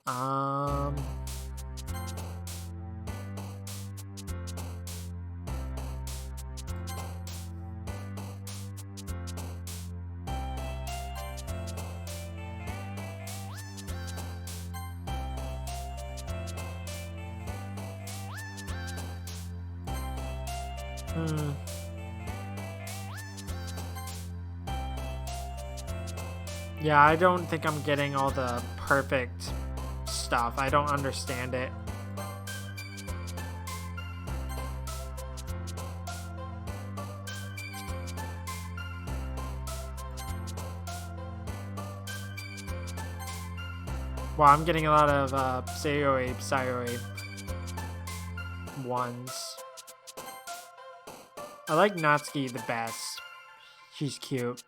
Um... Yeah, I don't think I'm getting all the perfect stuff. I don't understand it. Well, I'm getting a lot of Sayori ones. I like Natsuki the best. She's cute.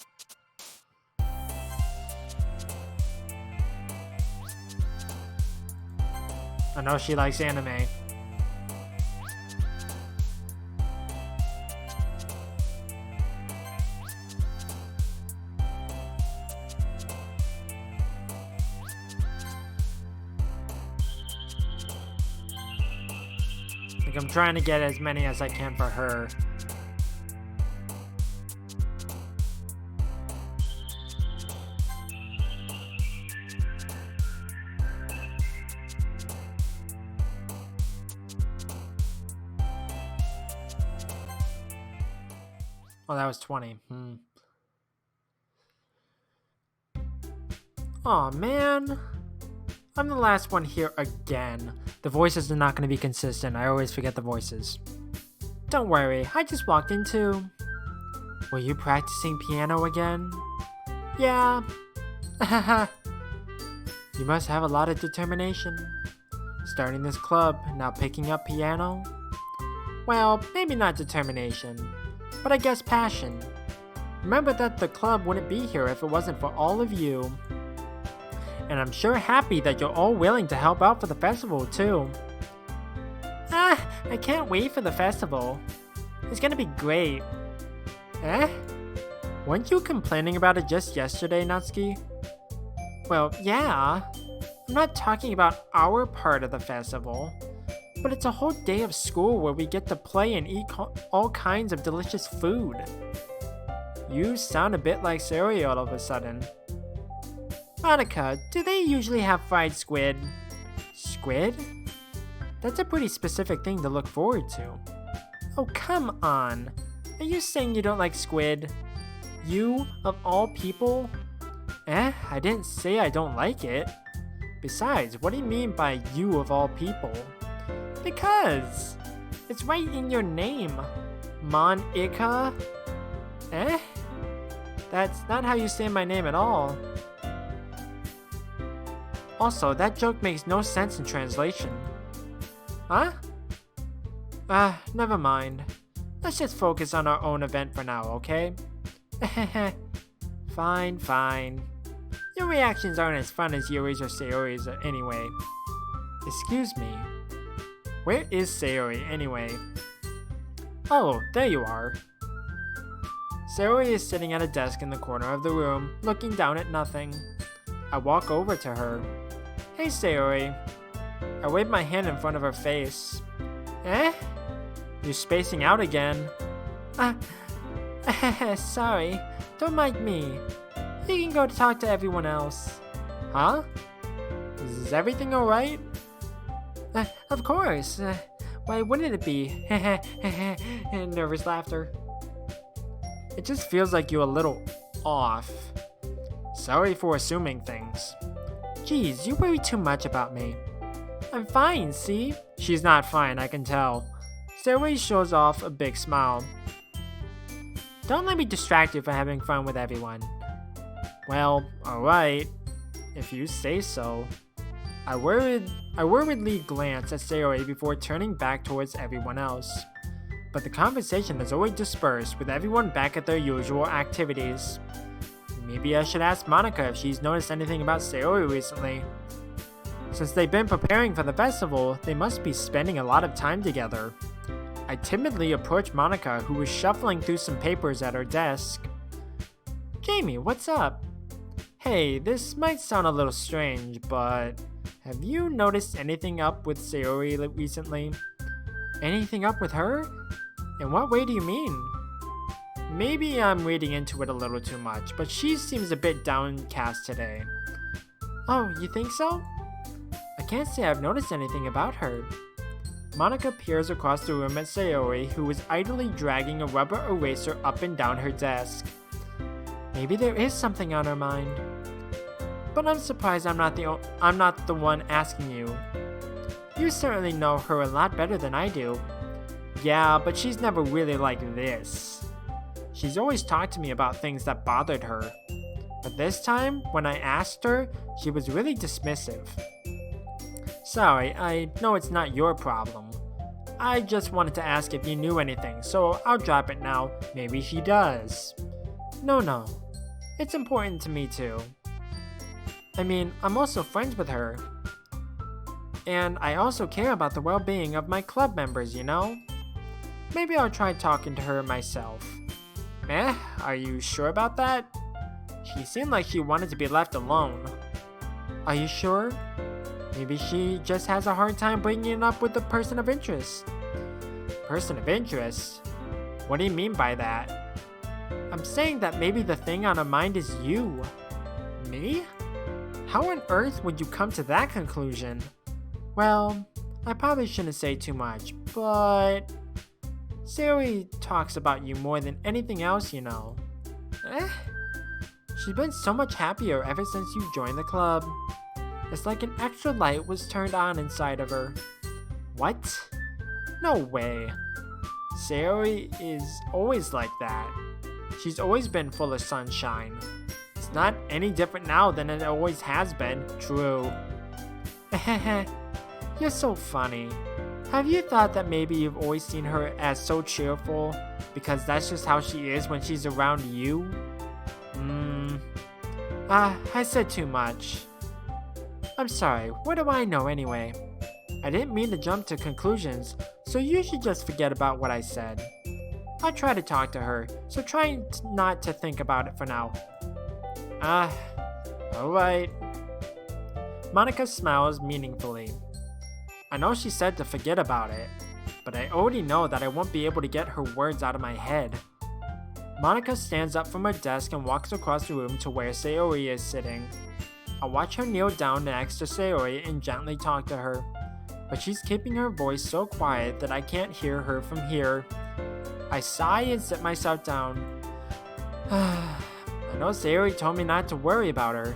I know she likes anime. Like, I'm trying to get as many as I can for her. Oh, that was 20. Aw, man. I'm the last one here again. The voices are not going to be consistent. I always forget the voices. Don't worry, I just walked in too. Were you practicing piano again? Yeah. You must have a lot of determination. Starting this club, now picking up piano? Well, maybe not determination, but I guess passion. Remember that the club wouldn't be here if it wasn't for all of you. And I'm sure happy that you're all willing to help out for the festival too. I can't wait for the festival. It's gonna be great. Weren't you complaining about it just yesterday, Natsuki? Well, yeah. I'm not talking about our part of the festival, but it's a whole day of school where we get to play and eat all kinds of delicious food. You sound a bit like Sayori all of a sudden. Monica, do they usually have fried squid? Squid? That's a pretty specific thing to look forward to. Oh, come on. Are you saying you don't like squid? You, of all people? I didn't say I don't like it. Besides, what do you mean by you of all people? Because it's right in your name. Monica? That's not how you say my name at all. Also, that joke makes no sense in translation. Huh? Never mind. Let's just focus on our own event for now, okay? Fine. Your reactions aren't as fun as Yuri's or Sayori's anyway. Excuse me. Where is Sayori anyway? Oh, there you are. Sayori is sitting at a desk in the corner of the room, looking down at nothing. I walk over to her. Hey, Sayori. I wave my hand in front of her face. You're spacing out again. Sorry. Don't mind me. You can go talk to everyone else. Huh? Is everything alright? Of course. Why wouldn't it be? Nervous laughter. It just feels like you're a little off. Sorry for assuming things. Geez, you worry too much about me. I'm fine, see? She's not fine, I can tell. Sayori shows off a big smile. Don't let me distract you from having fun with everyone. Well, alright. If you say so. I worriedly glance at Sayori before turning back towards everyone else. But the conversation has already dispersed with everyone back at their usual activities. Maybe I should ask Monica if she's noticed anything about Sayori recently. Since they've been preparing for the festival, they must be spending a lot of time together. I timidly approach Monica, who was shuffling through some papers at her desk. Jamie, what's up? Hey, this might sound a little strange, but have you noticed anything up with Sayori recently? Anything up with her? In what way do you mean? Maybe I'm reading into it a little too much, but she seems a bit downcast today. Oh, you think so? I can't say I've noticed anything about her. Monika peers across the room at Sayori, who is idly dragging a rubber eraser up and down her desk. Maybe there is something on her mind. But I'm surprised I'm not the one asking you. You certainly know her a lot better than I do. Yeah, but she's never really like this. She's always talked to me about things that bothered her. But this time, when I asked her, she was really dismissive. Sorry, I know it's not your problem. I just wanted to ask if you knew anything, so I'll drop it now. Maybe she does. No. It's important to me too. I mean, I'm also friends with her. And I also care about the well-being of my club members, you know? Maybe I'll try talking to her myself. Are you sure about that? She seemed like she wanted to be left alone. Are you sure? Maybe she just has a hard time bringing it up with the person of interest. Person of interest? What do you mean by that? I'm saying that maybe the thing on her mind is you. Me? How on earth would you come to that conclusion? Well, I probably shouldn't say too much, but Sayori talks about you more than anything else, you know. She's been so much happier ever since you joined the club. It's like an extra light was turned on inside of her. What? No way. Sayori is always like that. She's always been full of sunshine. It's not any different now than it always has been. True. You're so funny. Have you thought that maybe you've always seen her as so cheerful because that's just how she is when she's around you? I said too much. I'm sorry, what do I know anyway? I didn't mean to jump to conclusions, so you should just forget about what I said. I'll try to talk to her, so try not to think about it for now. Alright. Monika smiles meaningfully. I know she said to forget about it, but I already know that I won't be able to get her words out of my head. Monika stands up from her desk and walks across the room to where Sayori is sitting. I watch her kneel down next to Sayori and gently talk to her, but she's keeping her voice so quiet that I can't hear her from here. I sigh and sit myself down. I know Sayori told me not to worry about her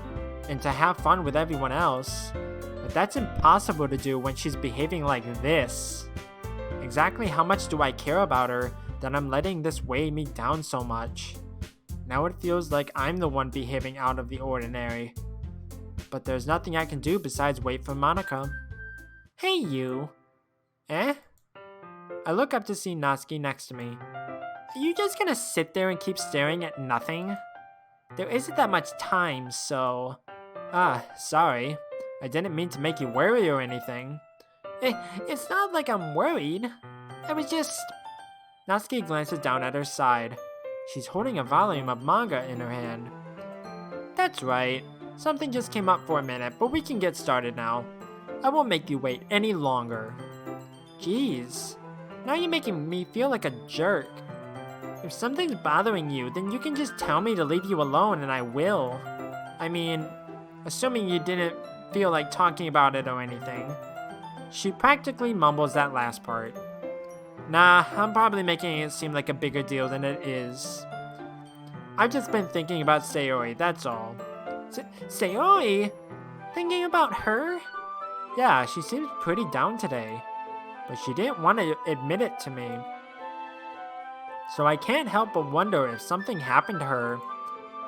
and to have fun with everyone else, but that's impossible to do when she's behaving like this. Exactly how much do I care about her that I'm letting this weigh me down so much? Now it feels like I'm the one behaving out of the ordinary. But there's nothing I can do besides wait for Monika. Hey you! I look up to see Natsuki next to me. Are you just gonna sit there and keep staring at nothing? There isn't that much time, so... sorry. I didn't mean to make you worry or anything. It's not like I'm worried. I was just... Natsuki glances down at her side. She's holding a volume of manga in her hand. That's right. Something just came up for a minute, but we can get started now. I won't make you wait any longer. Jeez. Now you're making me feel like a jerk. If something's bothering you, then you can just tell me to leave you alone and I will. I mean, assuming you didn't feel like talking about it or anything. She practically mumbles that last part. Nah, I'm probably making it seem like a bigger deal than it is. I've just been thinking about Sayori, that's all. Sayori? Thinking about her? Yeah, she seems pretty down today. But she didn't want to admit it to me. So I can't help but wonder if something happened to her.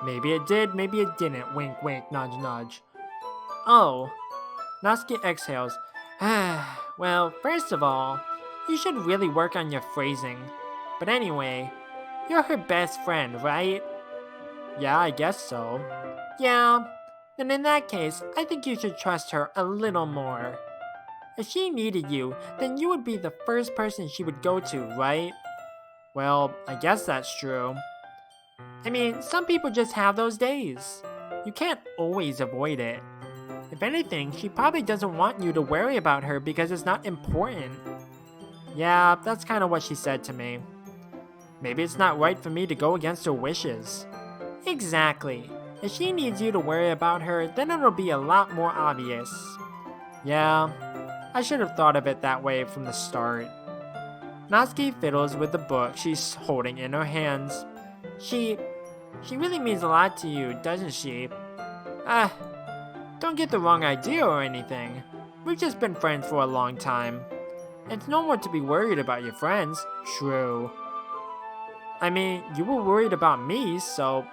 Maybe it did, maybe it didn't. Wink, wink, nudge, nudge. Oh. Natsuki exhales. Well, first of all, you should really work on your phrasing. But anyway, you're her best friend, right? Yeah, I guess so. Yeah, then in that case, I think you should trust her a little more. If she needed you, then you would be the first person she would go to, right? Well, I guess that's true. I mean, some people just have those days. You can't always avoid it. If anything, she probably doesn't want you to worry about her because it's not important. Yeah, that's kind of what she said to me. Maybe it's not right for me to go against her wishes. Exactly. If she needs you to worry about her, then it'll be a lot more obvious. Yeah, I should have thought of it that way from the start. Natsuki fiddles with the book she's holding in her hands. She really means a lot to you, doesn't she? Don't get the wrong idea or anything. We've just been friends for a long time. It's normal to be worried about your friends. True. I mean, you were worried about me, so...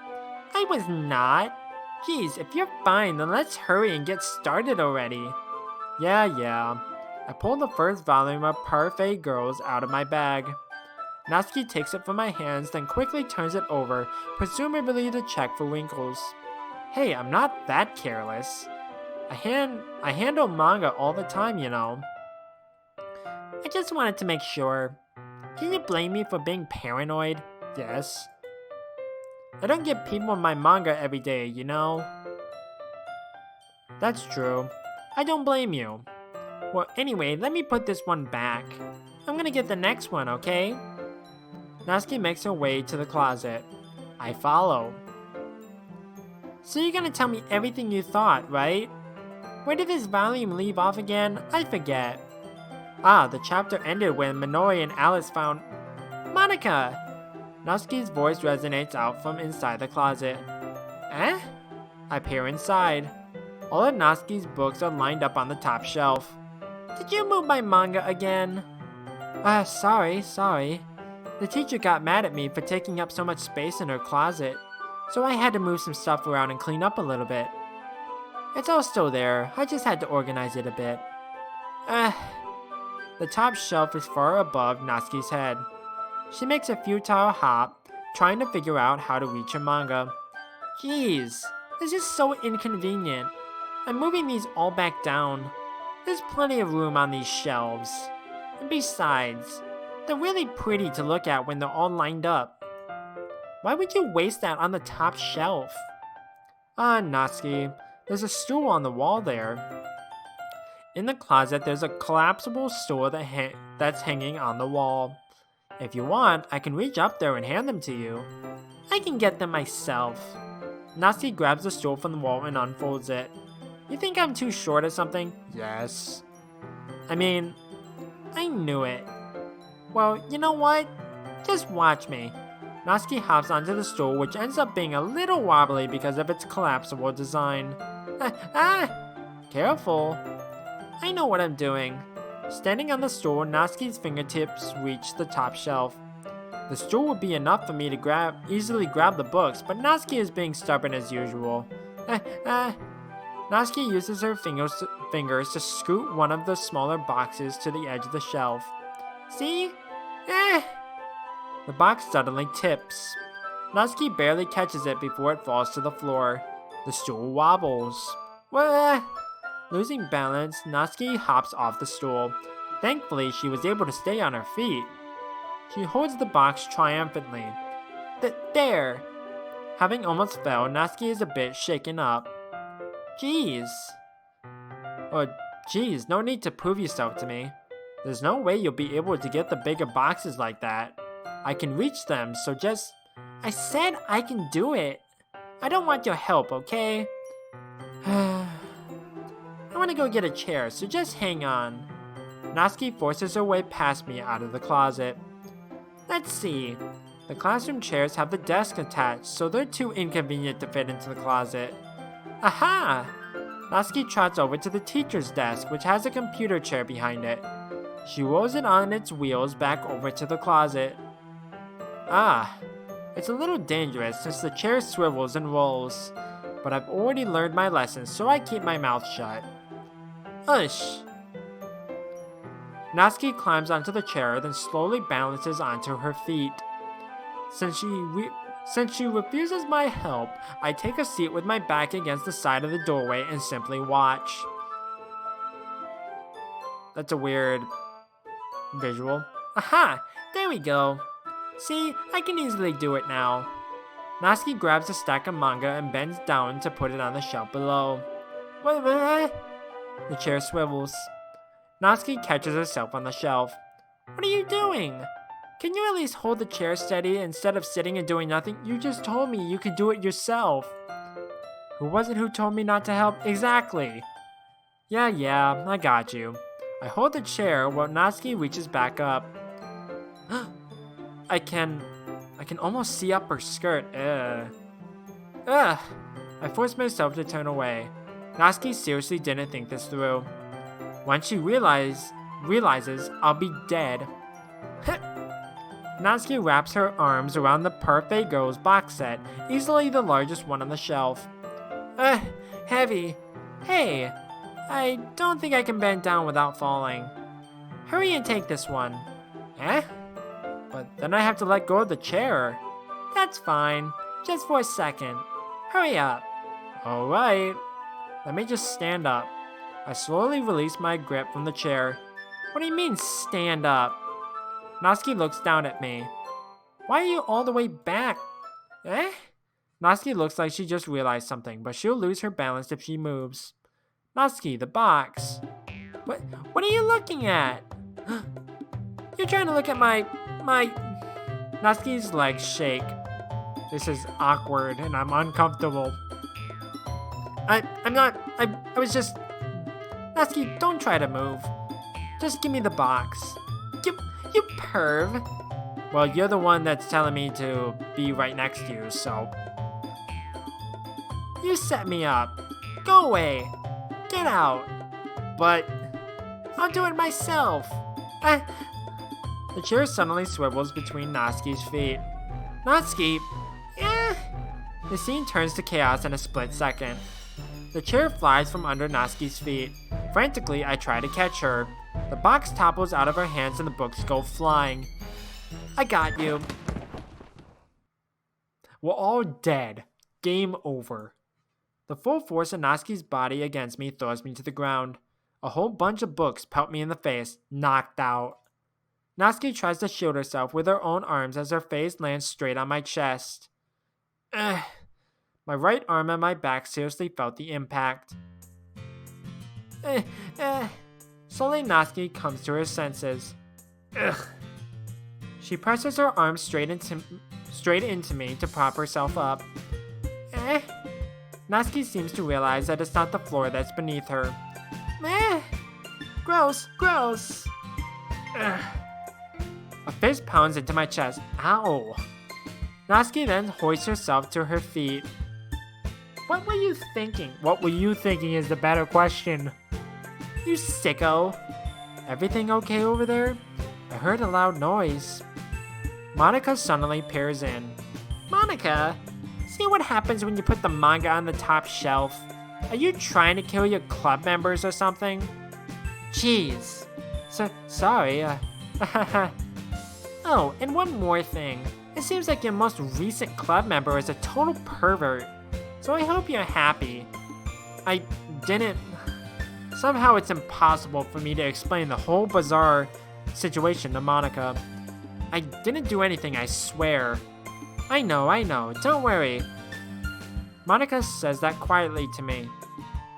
I was not. Geez, if you're fine, then let's hurry and get started already. Yeah. I pull the first volume of Parfait Girls out of my bag. Natsuki takes it from my hands, then quickly turns it over, presumably to check for wrinkles. Hey, I'm not that careless. I handle manga all the time, you know. I just wanted to make sure. Can you blame me for being paranoid? Yes. I don't get people in my manga every day, you know? That's true. I don't blame you. Well, anyway, let me put this one back. I'm gonna get the next one, okay? Natsuki makes her way to the closet. I follow. So you're gonna tell me everything you thought, right? Where did this volume leave off again? I forget. The chapter ended when Minori and Alice found... Monica! Natsuki's voice resonates out from inside the closet. Eh? I peer inside. All of Natsuki's books are lined up on the top shelf. Did you move my manga again? Sorry. The teacher got mad at me for taking up so much space in her closet, so I had to move some stuff around and clean up a little bit. It's all still there, I just had to organize it a bit. The top shelf is far above Natsuki's head. She makes a futile hop, trying to figure out how to reach her manga. Jeez, this is so inconvenient. I'm moving these all back down. There's plenty of room on these shelves. And besides, they're really pretty to look at when they're all lined up. Why would you waste that on the top shelf? Natsuki, there's a stool on the wall there. In the closet, there's a collapsible stool that's hanging on the wall. If you want, I can reach up there and hand them to you. I can get them myself. Natsuki grabs the stool from the wall and unfolds it. You think I'm too short or something? Yes. I mean, I knew it. Well, you know what? Just watch me. Natsuki hops onto the stool, which ends up being a little wobbly because of its collapsible design. Careful. I know what I'm doing. Standing on the stool, Natsuki's fingertips reach the top shelf. The stool would be enough for me to easily grab the books, but Natsuki is being stubborn as usual. Natsuki uses her fingers to scoot one of the smaller boxes to the edge of the shelf. See? The box suddenly tips. Natsuki barely catches it before it falls to the floor. The stool wobbles. Losing balance, Natsuki hops off the stool. Thankfully, she was able to stay on her feet. She holds the box triumphantly. There! Having almost fell, Natsuki is a bit shaken up. Jeez. Jeez, no need to prove yourself to me. There's no way you'll be able to get the bigger boxes like that. I can reach them, so just... I said I can do it. I don't want your help, okay? I want to go get a chair, so just hang on. Natsuki forces her way past me out of the closet. Let's see. The classroom chairs have the desk attached, so they're too inconvenient to fit into the closet. Aha! Natsuki trots over to the teacher's desk, which has a computer chair behind it. She rolls it on its wheels back over to the closet. It's a little dangerous since the chair swivels and rolls, but I've already learned my lesson, so I keep my mouth shut. Hush! Natsuki climbs onto the chair, then slowly balances onto her feet. Since she refuses my help, I take a seat with my back against the side of the doorway and simply watch. That's a weird visual. Aha! There we go. See, I can easily do it now. Natsuki grabs a stack of manga and bends down to put it on the shelf below. What? The chair swivels. Natsuki catches herself on the shelf. What are you doing? Can you at least hold the chair steady instead of sitting and doing nothing? You just told me you could do it yourself. Who was it who told me not to help? Exactly. Yeah, I got you. I hold the chair while Natsuki reaches back up. I can almost see up her skirt. Ugh. I force myself to turn away. Natsuki seriously didn't think this through. Once she realizes I'll be dead. Natsuki wraps her arms around the Perfect Girls box set, easily the largest one on the shelf. Heavy. Hey, I don't think I can bend down without falling. Hurry and take this one. But then I have to let go of the chair. That's fine, just for a second. Hurry up. Alright. Let me just stand up. I slowly release my grip from the chair. What do you mean, stand up? Natsuki looks down at me. Why are you all the way back? Natsuki looks like she just realized something, but she'll lose her balance if she moves. Natsuki, the box. What are you looking at? You're trying to look at my... Natsuki's legs shake. This is awkward and I'm uncomfortable. I'm not... I was just... Natsuki, don't try to move. Just give me the box. You perv. Well, you're the one that's telling me to be right next to you, so... You set me up. Go away. Get out. But... I'll do it myself. The chair suddenly swivels between Natsuki's feet. Natsuki... The scene turns to chaos in a split second. The chair flies from under Natsuki's feet. Frantically, I try to catch her. The box topples out of her hands and the books go flying. I got you. We're all dead. Game over. The full force of Natsuki's body against me throws me to the ground. A whole bunch of books pelt me in the face, knocked out. Natsuki tries to shield herself with her own arms as her face lands straight on my chest. My right arm and my back seriously felt the impact. Slowly, Natsuki comes to her senses. She presses her arm straight into me to prop herself up. Natsuki seems to realize that it's not the floor that's beneath her. Gross. A fist pounds into my chest. Ow. Natsuki then hoists herself to her feet. What were you thinking? What were you thinking is the better question. You sicko. Everything okay over there? I heard a loud noise. Monica suddenly peers in. Monica, see what happens when you put the manga on the top shelf? Are you trying to kill your club members or something? Jeez. Sorry. Oh, and one more thing. It seems like your most recent club member is a total pervert. So I hope you're happy. I didn't... Somehow it's impossible for me to explain the whole bizarre situation to Monica. I didn't do anything, I swear. I know, don't worry. Monica says that quietly to me.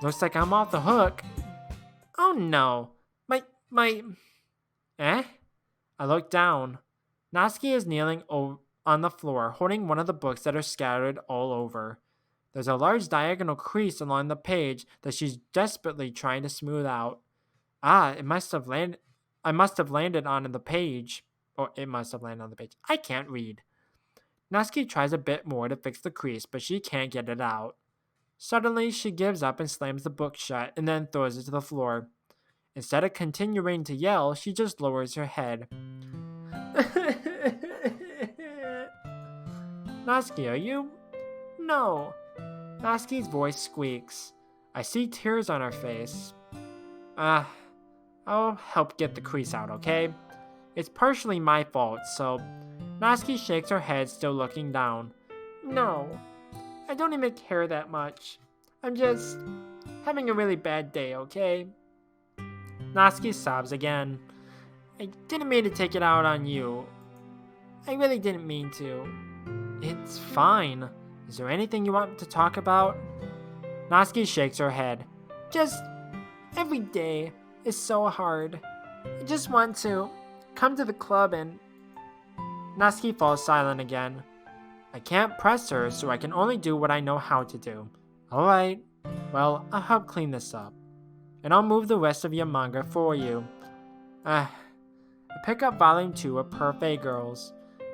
Looks like I'm off the hook. Oh no. I look down. Natsuki is kneeling on the floor, holding one of the books that are scattered all over. There's a large diagonal crease along the page that she's desperately trying to smooth out. I must have landed on the page. Or it must have landed on the page. I can't read. Natsuki tries a bit more to fix the crease, but she can't get it out. Suddenly, she gives up and slams the book shut and then throws it to the floor. Instead of continuing to yell, she just lowers her head. Natsuki, are you? No. Natsuki's voice squeaks. I see tears on her face. I'll help get the crease out, okay? It's partially my fault, so... Natsuki shakes her head, still looking down. No, I don't even care that much. I'm just having a really bad day, okay? Natsuki sobs again. I didn't mean to take it out on you. I really didn't mean to. It's fine. Is there anything you want to talk about? Natsuki shakes her head. Just every day is so hard. I just want to come to the club and... Natsuki falls silent again. I can't press her, so I can only do what I know how to do. Alright, well, I'll help clean this up. And I'll move the rest of your manga for you. Pick up volume 2 of Perfect Girls.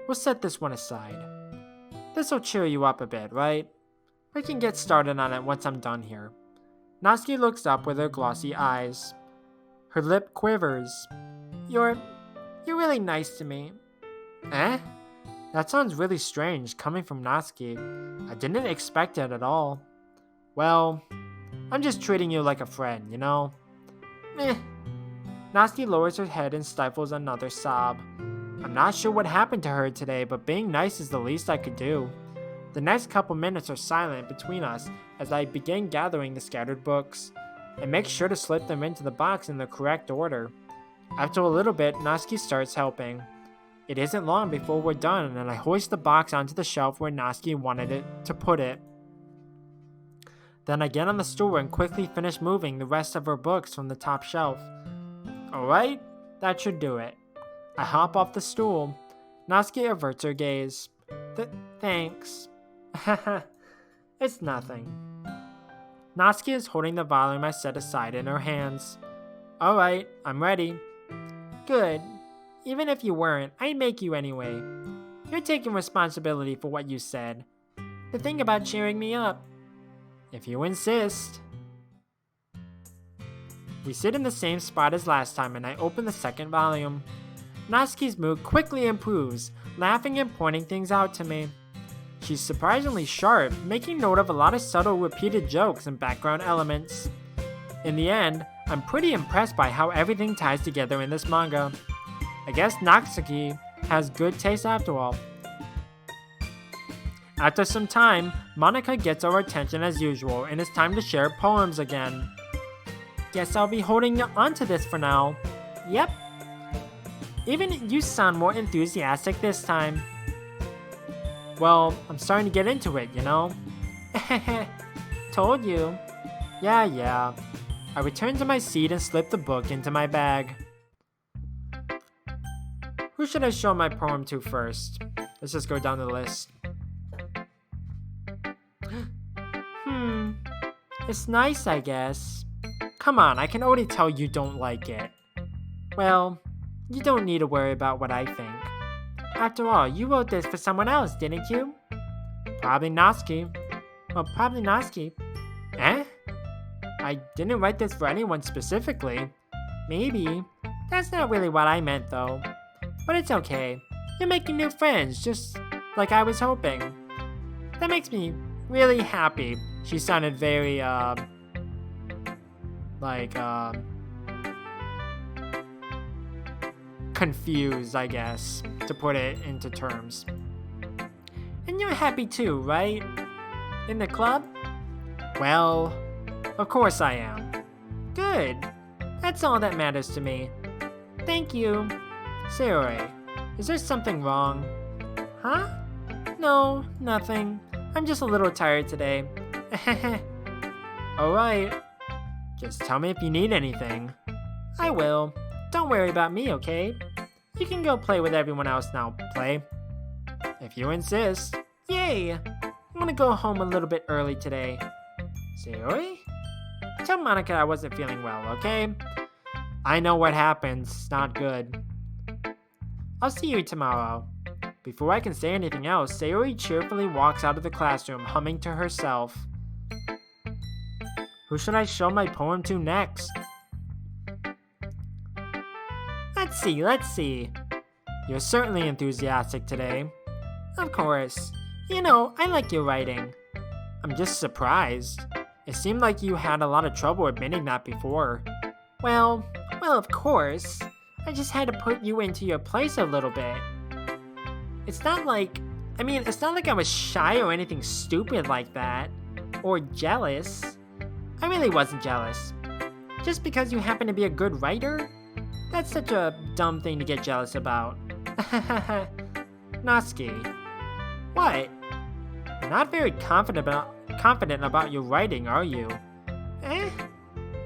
We'll set this one aside. This'll cheer you up a bit, right? We can get started on it once I'm done here. Natsuki looks up with her glossy eyes. Her lip quivers. You're really nice to me. Eh? That sounds really strange coming from Natsuki. I didn't expect it at all. Well, I'm just treating you like a friend, you know? Natsuki lowers her head and stifles another sob. I'm not sure what happened to her today, but being nice is the least I could do. The next couple minutes are silent between us as I begin gathering the scattered books. I make sure to slip them into the box in the correct order. After a little bit, Natsuki starts helping. It isn't long before we're done, and I hoist the box onto the shelf where Natsuki wanted it to put it. Then I get on the stool and quickly finish moving the rest of her books from the top shelf. Alright, that should do it. I hop off the stool. Natsuki averts her gaze. Thanks. It's nothing. Natsuki is holding the volume I set aside in her hands. Alright, I'm ready. Good. Even if you weren't, I'd make you anyway. You're taking responsibility for what you said. The thing about cheering me up. If you insist. We sit in the same spot as last time and I open the second volume. Natsuki's mood quickly improves, laughing and pointing things out to me. She's surprisingly sharp, making note of a lot of subtle repeated jokes and background elements. In the end, I'm pretty impressed by how everything ties together in this manga. I guess Natsuki has good taste after all. After some time, Monica gets our attention as usual and it's time to share poems again. Guess I'll be holding on to this for now. Yep. Even you sound more enthusiastic this time. Well, I'm starting to get into it, you know? Told you. Yeah. I return to my seat and slip the book into my bag. Who should I show my poem to first? Let's just go down the list. It's nice, I guess. Come on, I can already tell you don't like it. Well, you don't need to worry about what I think. After all, you wrote this for someone else, didn't you? Probably Natsuki. Well, probably Natsuki. Eh? I didn't write this for anyone specifically. Maybe. That's not really what I meant, though. But it's okay. You're making new friends, just like I was hoping. That makes me really happy. She sounded very, confused, I guess, to put it into terms. And you're happy too, right? In the club? Well, of course I am. Good. That's all that matters to me. Thank you. Sayori, is there something wrong? Huh? No, nothing. I'm just a little tired today. Alright. Just tell me if you need anything. I will. Don't worry about me, okay? You can go play with everyone else now, play. If you insist. Yay! I'm gonna go home a little bit early today. Sayori? Tell Monica I wasn't feeling well, okay? I know what happens. It's not good. I'll see you tomorrow. Before I can say anything else, Sayori cheerfully walks out of the classroom, humming to herself. Who should I show my poem to next? Let's see. You're certainly enthusiastic today. Of course. You know, I like your writing. I'm just surprised. It seemed like you had a lot of trouble admitting that before. Well, of course. I just had to put you into your place a little bit. It's not like I was shy or anything stupid like that. Or jealous. I really wasn't jealous. Just because you happen to be a good writer? That's such a dumb thing to get jealous about. Natsuki. What? Not very confident about your writing, are you? Eh?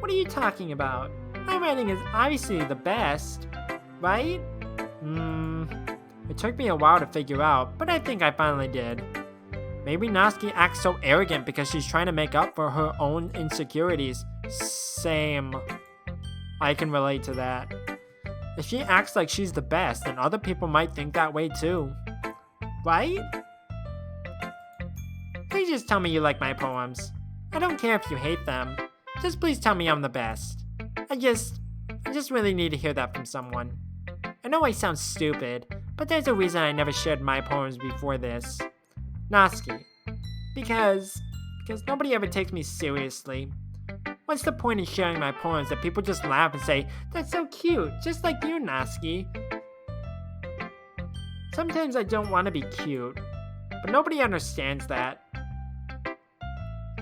What are you talking about? My writing is obviously the best, right? It took me a while to figure out, but I think I finally did. Maybe Natsuki acts so arrogant because she's trying to make up for her own insecurities. Same. I can relate to that. If she acts like she's the best, then other people might think that way too. Right? Please just tell me you like my poems. I don't care if you hate them. Just please tell me I'm the best. I just really need to hear that from someone. I know I sound stupid, but there's a reason I never shared my poems before this. Natsuki. Because nobody ever takes me seriously. What's the point in sharing my poems that people just laugh and say, "That's so cute, just like you, Natsuki." Sometimes I don't want to be cute, but nobody understands that.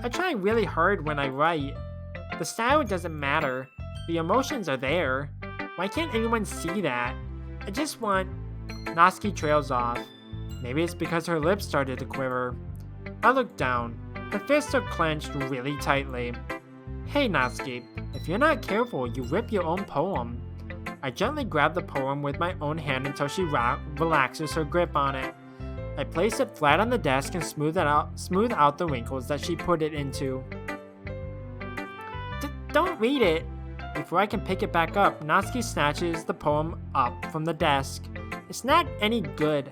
I try really hard when I write. The style doesn't matter. The emotions are there. Why can't anyone see that? I just want... Natsuki trails off. Maybe it's because her lips started to quiver. I look down. Her fists are clenched really tightly. Hey Natsuki, if you're not careful, you rip your own poem. I gently grab the poem with my own hand until she relaxes her grip on it. I place it flat on the desk and smooth out the wrinkles that she put it into. Don't read it! Before I can pick it back up, Natsuki snatches the poem up from the desk. It's not any good.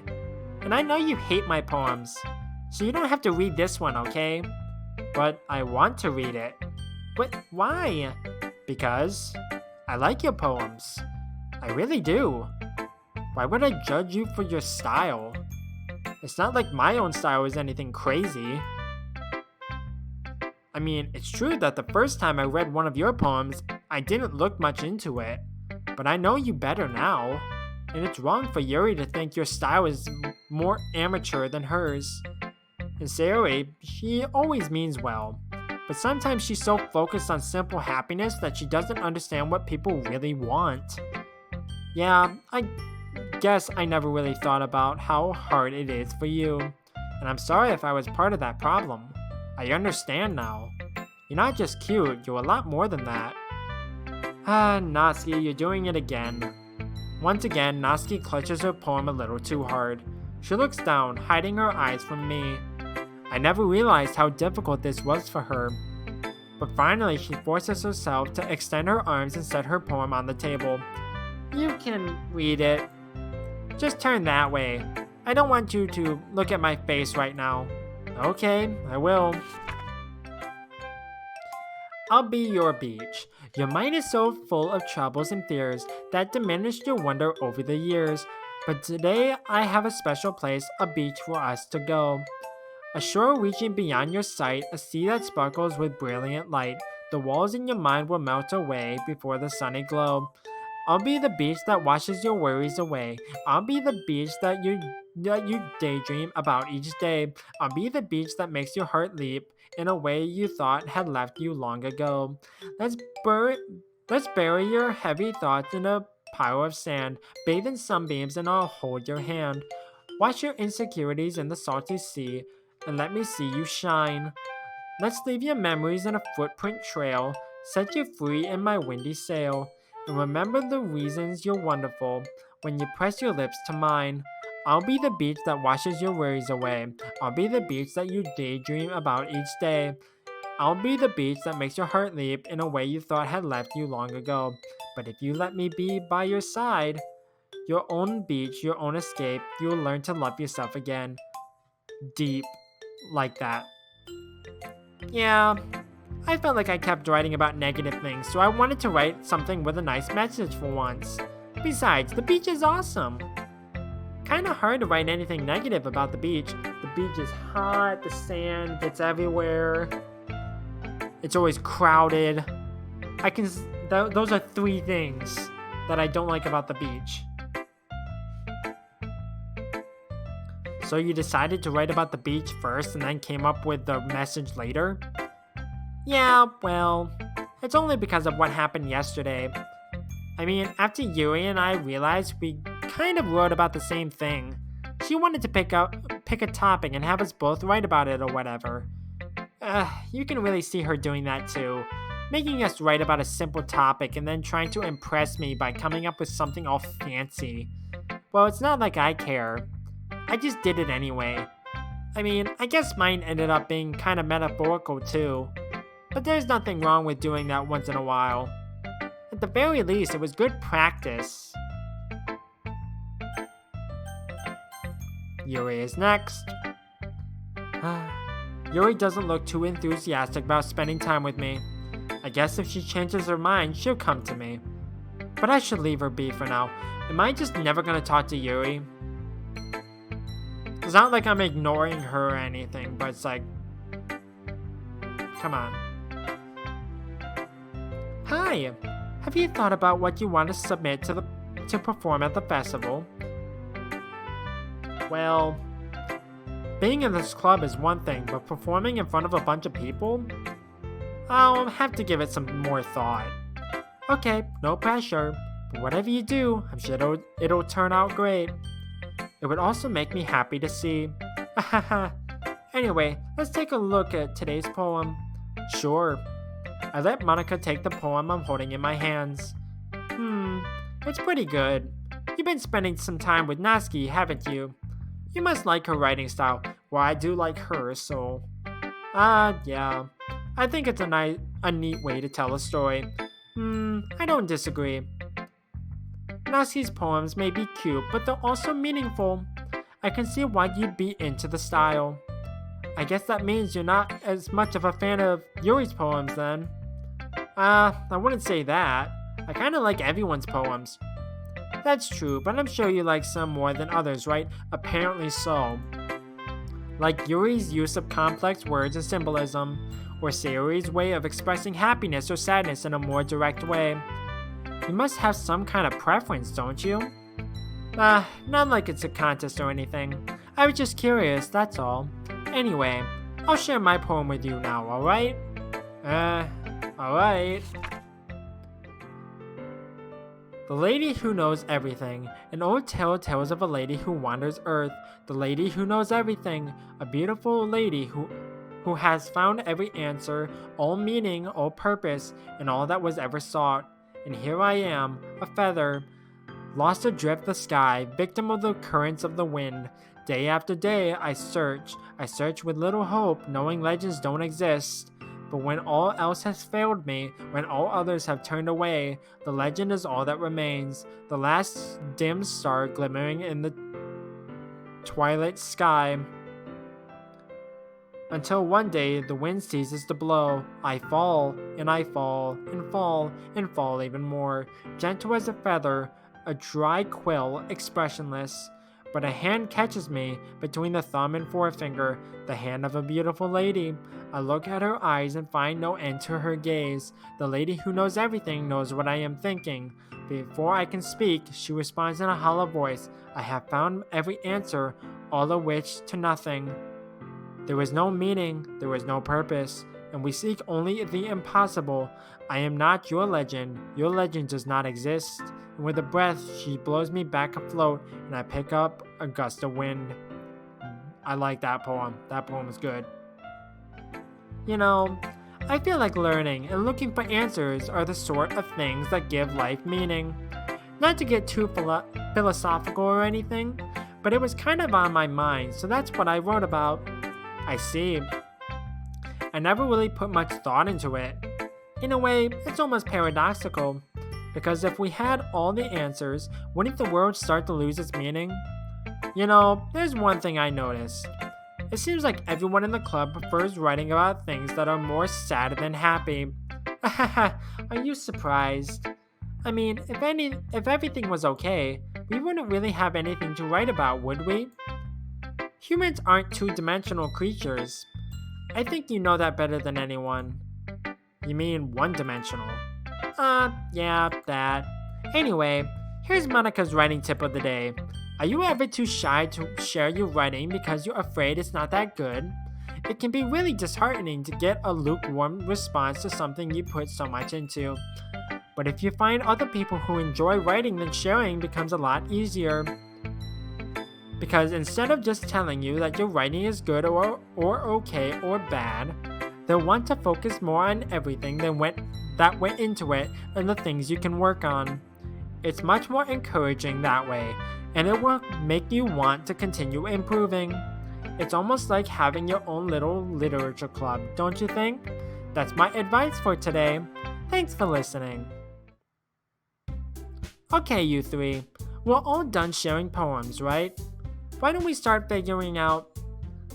And I know you hate my poems, so you don't have to read this one, okay? But I want to read it. But why? Because I like your poems. I really do. Why would I judge you for your style? It's not like my own style is anything crazy. I mean, it's true that the first time I read one of your poems, I didn't look much into it. But I know you better now. And it's wrong for Yuri to think your style is more amateur than hers. And Sayori, she always means well. But sometimes she's so focused on simple happiness that she doesn't understand what people really want. Yeah, I guess I never really thought about how hard it is for you. And I'm sorry if I was part of that problem. I understand now. You're not just cute, you're a lot more than that. Natsuki, you're doing it again. Once again, Natsuki clutches her poem a little too hard. She looks down, hiding her eyes from me. I never realized how difficult this was for her. But finally, she forces herself to extend her arms and set her poem on the table. You can read it. Just turn that way. I don't want you to look at my face right now. Okay, I will. I'll be your beach. Your mind is so full of troubles and fears that diminished your wonder over the years. But today I have a special place, a beach for us to go. A shore reaching beyond your sight, a sea that sparkles with brilliant light. The walls in your mind will melt away before the sunny glow. I'll be the beach that washes your worries away. I'll be the beach that you daydream about each day. I'll be the beach that makes your heart leap in a way you thought had left you long ago. Let's bury your heavy thoughts in a pile of sand. Bathe in sunbeams and I'll hold your hand. Wash your insecurities in the salty sea and let me see you shine. Let's leave your memories in a footprint trail. Set you free in my windy sail. And remember the reasons you're wonderful when you press your lips to mine. I'll be the beach that washes your worries away. I'll be the beach that you daydream about each day. I'll be the beach that makes your heart leap in a way you thought had left you long ago. But if you let me be by your side, your own beach, your own escape, you will learn to love yourself again. Deep. Like that. Yeah. I felt like I kept writing about negative things, so I wanted to write something with a nice message for once. Besides, the beach is awesome. Kinda hard to write anything negative about the beach. The beach is hot, the sand gets everywhere. It's always crowded. Those are 3 things that I don't like about the beach. So you decided to write about the beach first and then came up with the message later? Yeah, well, it's only because of what happened yesterday. I mean, after Yuri and I realized we kind of wrote about the same thing. She wanted to pick pick a topic and have us both write about it or whatever. You can really see her doing that too. Making us write about a simple topic and then trying to impress me by coming up with something all fancy. Well, it's not like I care. I just did it anyway. I mean, I guess mine ended up being kind of metaphorical too. But there's nothing wrong with doing that once in a while. At the very least, it was good practice. Yuri is next. Yuri doesn't look too enthusiastic about spending time with me. I guess if she changes her mind, she'll come to me. But I should leave her be for now. Am I just never gonna talk to Yuri? It's not like I'm ignoring her or anything, but it's like... Come on. Hi! Have you thought about what you want to submit to perform at the festival? Well... Being in this club is one thing, but performing in front of a bunch of people? I'll have to give it some more thought. Okay, no pressure, but whatever you do, I'm sure it'll turn out great. It would also make me happy to see. Anyway, let's take a look at today's poem. Sure. I let Monika take the poem I'm holding in my hands. It's pretty good. You've been spending some time with Natsuki, haven't you? You must like her writing style. Well, I do like her, so... yeah. I think it's a neat way to tell a story. I don't disagree. Natsuki's poems may be cute, but they're also meaningful. I can see why you'd be into the style. I guess that means you're not as much of a fan of Yuri's poems then. I wouldn't say that. I kinda like everyone's poems. That's true, but I'm sure you like some more than others, right? Apparently so. Like Yuri's use of complex words and symbolism, or Sayori's way of expressing happiness or sadness in a more direct way. You must have some kind of preference, don't you? Not like it's a contest or anything. I was just curious, that's all. Anyway, I'll share my poem with you now, alright? Alright. The Lady Who Knows Everything. An old tale tells of a lady who wanders Earth. The lady who knows everything. A beautiful lady who has found every answer, all meaning, all purpose, and all that was ever sought. And here I am, a feather, lost adrift the sky, victim of the currents of the wind. Day after day, I search with little hope, knowing legends don't exist. But when all else has failed me, when all others have turned away, the legend is all that remains, the last dim star glimmering in the twilight sky. Until one day, the wind ceases to blow. I fall, and I fall, and fall, and fall even more. Gentle as a feather, a dry quill, expressionless. But a hand catches me between the thumb and forefinger, the hand of a beautiful lady. I look at her eyes and find no end to her gaze. The lady who knows everything knows what I am thinking. Before I can speak, she responds in a hollow voice. I have found every answer, all of which to nothing. There is no meaning, there is no purpose, and we seek only the impossible. I am not your legend does not exist. And with a breath, she blows me back afloat, and I pick up a gust of wind. I like that poem. That poem is good. You know, I feel like learning and looking for answers are the sort of things that give life meaning. Not to get too philosophical or anything, but it was kind of on my mind, so that's what I wrote about. I see. I never really put much thought into it. In a way, it's almost paradoxical, because if we had all the answers, wouldn't the world start to lose its meaning? You know, there's one thing I noticed. It seems like everyone in the club prefers writing about things that are more sad than happy. Are you surprised? I mean, if everything was okay, we wouldn't really have anything to write about, would we? Humans aren't two-dimensional creatures. I think you know that better than anyone. You mean one-dimensional? Yeah, that. Anyway, here's Monika's writing tip of the day. Are you ever too shy to share your writing because you're afraid it's not that good? It can be really disheartening to get a lukewarm response to something you put so much into. But if you find other people who enjoy writing, then sharing becomes a lot easier. Because instead of just telling you that your writing is good or okay or bad, they'll want to focus more on everything that went into it and the things you can work on. It's much more encouraging that way, and it will make you want to continue improving. It's almost like having your own little literature club, don't you think? That's my advice for today. Thanks for listening. Okay, you three, we're all done sharing poems, right? Why don't we start figuring out...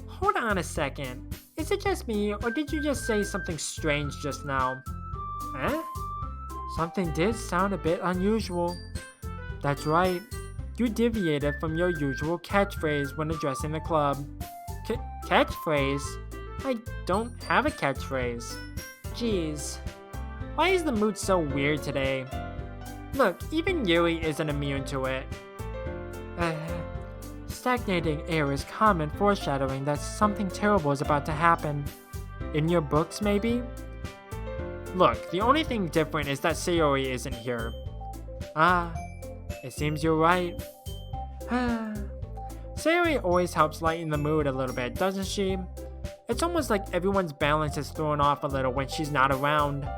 Hold on a second. Is it just me, or did you just say something strange just now? Eh? Something did sound a bit unusual. That's right. You deviated from your usual catchphrase when addressing the club. Catchphrase? I don't have a catchphrase. Jeez. Why is the mood so weird today? Look, even Yuri isn't immune to it. Stagnating air is common foreshadowing that something terrible is about to happen. In your books, maybe? Look, the only thing different is that Sayori isn't here. Ah, it seems you're right. Sayori always helps lighten the mood a little bit, doesn't she? It's almost like everyone's balance is thrown off a little when she's not around.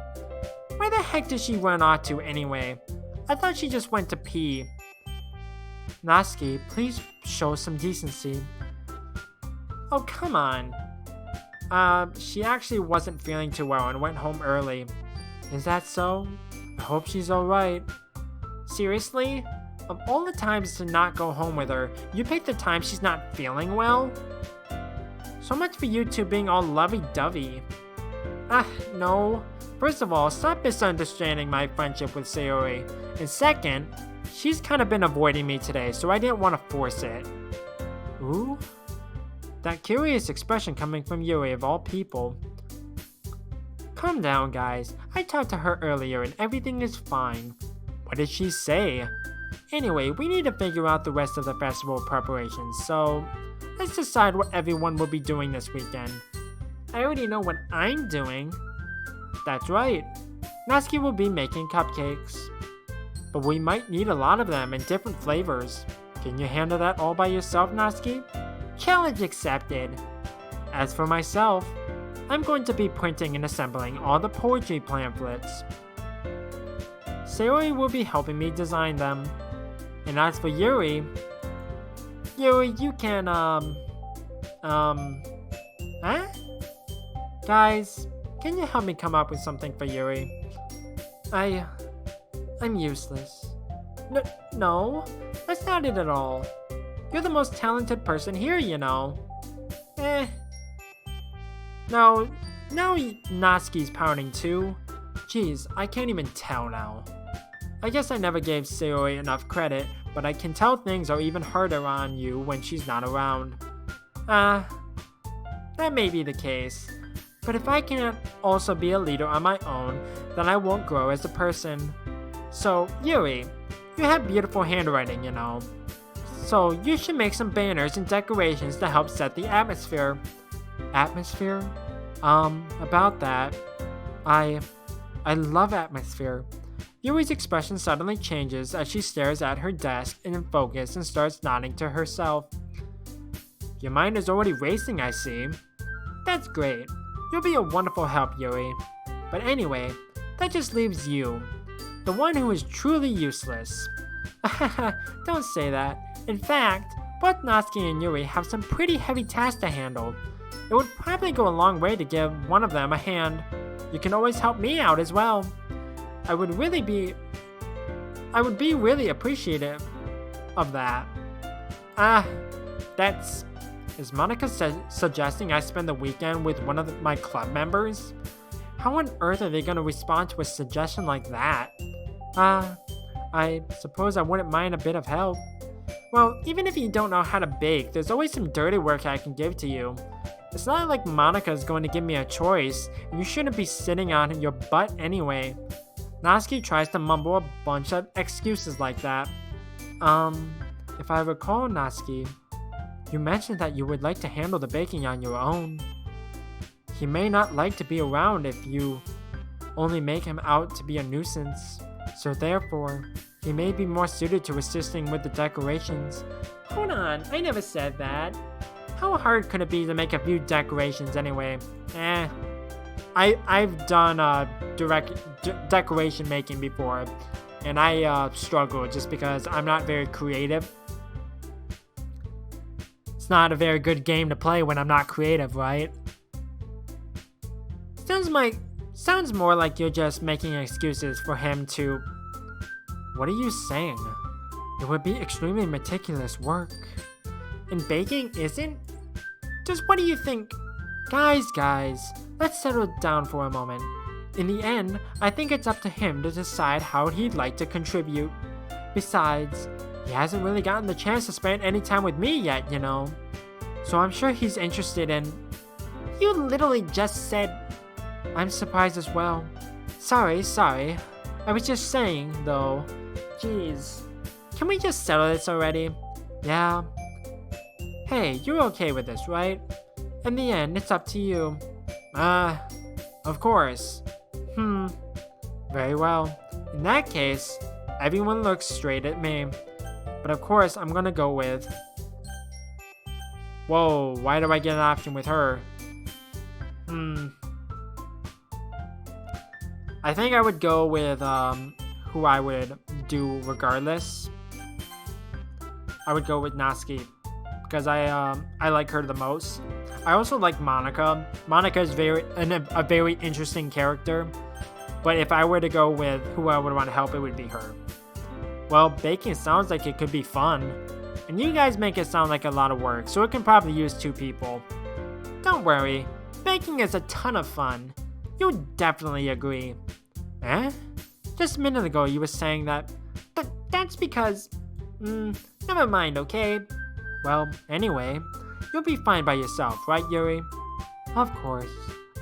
Where the heck did she run off to anyway? I thought she just went to pee. Natsuki, please show some decency. Oh, come on. She actually wasn't feeling too well and went home early. Is that so? I hope she's alright. Seriously? Of all the times to not go home with her, you picked the time she's not feeling well? So much for you two being all lovey-dovey. No. First of all, stop misunderstanding my friendship with Sayori. And second, she's kind of been avoiding me today, so I didn't want to force it. Ooh? That curious expression coming from Yuri of all people. Calm down, guys. I talked to her earlier and everything is fine. What did she say? Anyway, we need to figure out the rest of the festival preparations, so let's decide what everyone will be doing this weekend. I already know what I'm doing. That's right. Natsuki will be making cupcakes. But we might need a lot of them in different flavors. Can you handle that all by yourself, Natsuki? Challenge accepted. As for myself, I'm going to be printing and assembling all the poetry pamphlets. Sayori will be helping me design them. And as for Yuri, you can, Guys, can you help me come up with something for Yuri? I'm useless. No, that's not it at all. You're the most talented person here, you know. No, now Natsuki's pouting too. Jeez, I can't even tell now. I guess I never gave Sayori enough credit, but I can tell things are even harder on you when she's not around. That may be the case. But if I can't also be a leader on my own, then I won't grow as a person. So, Yuri, you have beautiful handwriting, you know. So, you should make some banners and decorations to help set the atmosphere. Atmosphere? About that, I love atmosphere. Yuri's expression suddenly changes as she stares at her desk in focus and starts nodding to herself. Your mind is already racing, I see. That's great. You'll be a wonderful help, Yuri. But anyway, that just leaves you. The one who is truly useless. Don't say that. In fact, both Natsuki and Yuri have some pretty heavy tasks to handle. It would probably go a long way to give one of them a hand. You can always help me out as well. I would be really appreciative of that. Is Monica suggesting I spend the weekend with one of my club members? How on earth are they going to respond to a suggestion like that? I suppose I wouldn't mind a bit of help. Well, even if you don't know how to bake, there's always some dirty work I can give to you. It's not like Monica is going to give me a choice, and you shouldn't be sitting on your butt anyway. Natsuki tries to mumble a bunch of excuses like that. If I recall, Natsuki, you mentioned that you would like to handle the baking on your own. He may not like to be around if you only make him out to be a nuisance. So therefore, he may be more suited to assisting with the decorations. Hold on, I never said that. How hard could it be to make a few decorations anyway? I've done decoration making before, and I struggle just because I'm not very creative. It's not a very good game to play when I'm not creative, right? Sounds more like you're just making excuses for him to... What are you saying? It would be extremely meticulous work. And baking isn't? Just what do you think? Guys, let's settle down for a moment. In the end, I think it's up to him to decide how he'd like to contribute. Besides, he hasn't really gotten the chance to spend any time with me yet, you know. So I'm sure he's interested in... You literally just said... I'm surprised as well. Sorry. I was just saying, though. Jeez. Can we just settle this already? Yeah. Hey, you're okay with this, right? In the end, it's up to you. Of course. Very well. In that case, everyone looks straight at me. But of course, I'm gonna go with... Whoa, why do I get an option with her? I think I would go with who I would do regardless. I would go with Natsuki because I like her the most. I also like Monica. Monica is a very interesting character, but if I were to go with who I would want to help, it would be her. Well, baking sounds like it could be fun, and you guys make it sound like a lot of work, so it can probably use 2 people. Don't worry, baking is a ton of fun. You'll definitely agree. Just a minute ago you were saying that, but that's because... never mind, okay? Well, anyway, you'll be fine by yourself, right, Yuri? Of course.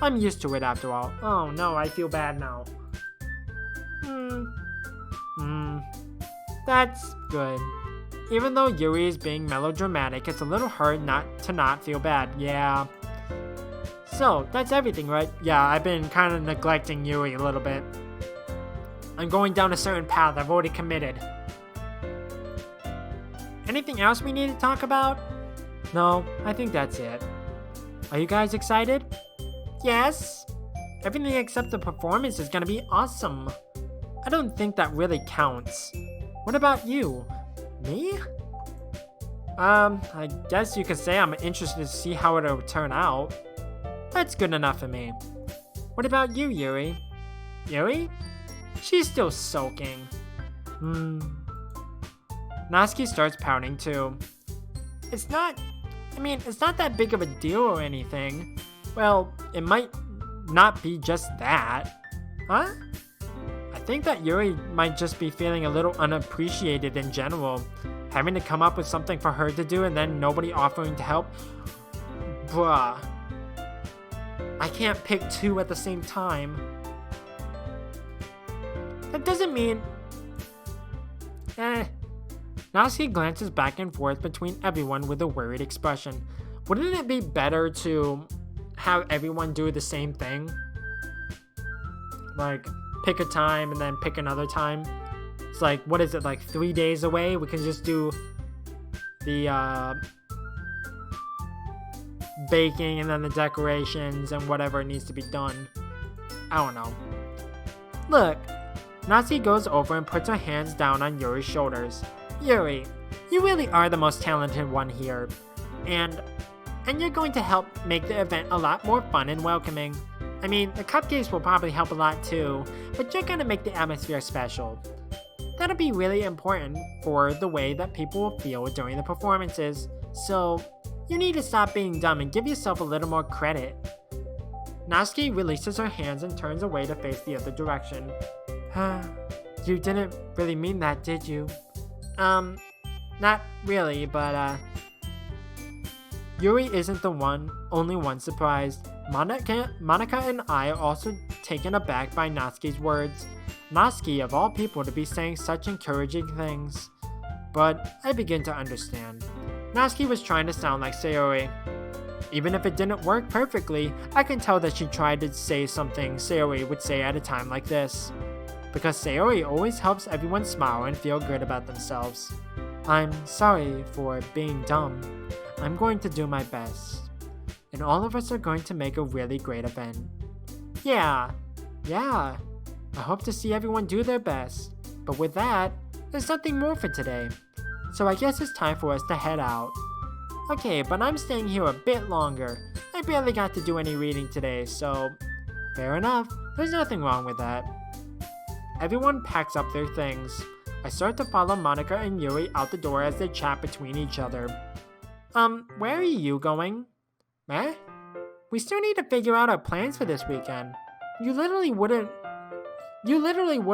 I'm used to it after all. Oh no, I feel bad now. That's good. Even though Yuri is being melodramatic, it's a little hard not to feel bad, yeah. So, that's everything, right? Yeah, I've been kind of neglecting Yuri a little bit. I'm going down a certain path I've already committed. Anything else we need to talk about? No, I think that's it. Are you guys excited? Yes. Everything except the performance is gonna be awesome. I don't think that really counts. What about you? Me? I guess you could say I'm interested to see how it'll turn out. That's good enough for me. What about you, Yuri? Yuri? She's still sulking. Natsuki starts pouting too. It's not that big of a deal or anything. Well, it might not be just that. Huh? I think that Yuri might just be feeling a little unappreciated in general. Having to come up with something for her to do and then nobody offering to help. Bruh. I can't pick 2 at the same time. That doesn't mean... Natsuki glances back and forth between everyone with a worried expression. Wouldn't it be better to have everyone do the same thing? Like, pick a time and then pick another time? It's like, what is it, like 3 days away? We can just do the baking and then the decorations and whatever needs to be done. I don't know. Look, Natsuki goes over and puts her hands down on Yuri's shoulders. Yuri, you really are the most talented one here. And you're going to help make the event a lot more fun and welcoming. I mean, the cupcakes will probably help a lot too, but you're gonna make the atmosphere special. That'll be really important for the way that people will feel during the performances. So, you need to stop being dumb and give yourself a little more credit. Natsuki releases her hands and turns away to face the other direction. You didn't really mean that, did you? Not really, but Yuri isn't the only one surprised. Monica and I are also taken aback by Natsuki's words. Natsuki, of all people, to be saying such encouraging things. But I begin to understand. Natsuki was trying to sound like Sayori. Even if it didn't work perfectly, I can tell that she tried to say something Sayori would say at a time like this. because Sayori always helps everyone smile and feel good about themselves. I'm sorry for being dumb. I'm going to do my best. And all of us are going to make a really great event. Yeah. I hope to see everyone do their best. But with that, there's nothing more for today. So I guess it's time for us to head out. Okay, but I'm staying here a bit longer. I barely got to do any reading today, so fair enough. There's nothing wrong with that. Everyone packs up their things. I start to follow Monica and Yuri out the door as they chat between each other. Where are you going? Eh? We still need to figure out our plans for this weekend. You literally would